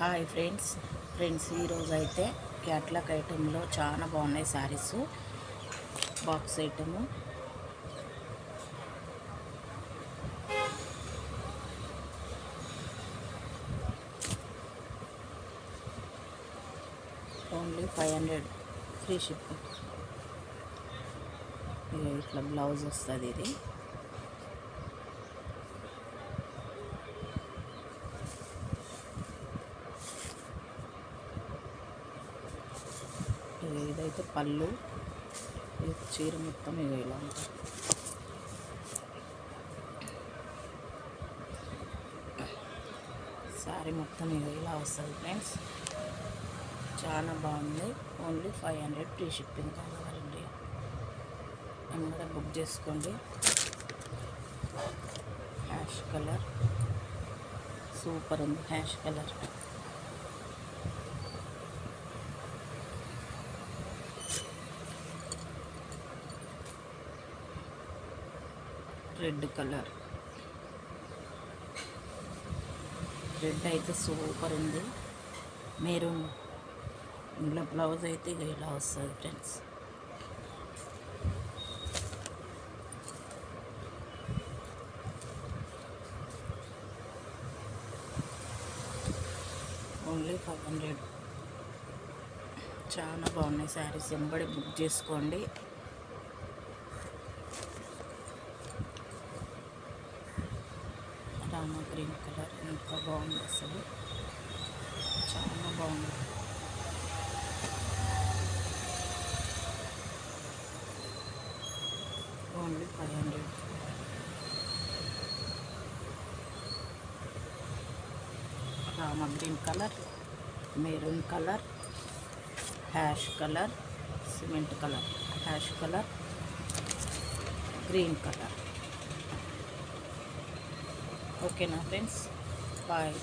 Hi friends ఈరోజు అయితే catalogue ఐటెంలో చాలా బాగున్నాయి saris. Box item only 500 free shipping. ఇట్లా బ్లౌజ్ వస్తుంది. ఇది ఇదైతే పళ్ళు. ఇది చీర మొత్తం ఇలా ఉంటుంది. శారీ మొత్తం ఇలా వస్తుంది ఫ్రెండ్స్. చాలా బాగుంది. Only 500 free shipping. కావాలండి కూడా బుక్ చేసుకోండి. హ్యాష్ కలర్ సూపర్ ఉంది. Ash colour red colour. Red అయితే సూపర్ ఉంది. మెరూన్. ఇందులో బ్లౌజ్ అయితే ఇలా వస్తుంది ఫ్రెండ్స్. ఓన్లీ 500. చాలా బాగున్నాయి శారీస్. ఎంబడి బుక్ చేసుకోండి. రామా గ్రీన్ కలర్ ఎంత బాగుంది అసలు. చాలా బాగుంది. Only 500. Rama green colour, maroon colour, ash colour, cement colour, ash colour, green colour. ఓకేనా ఫ్రెండ్స్, బాయ్.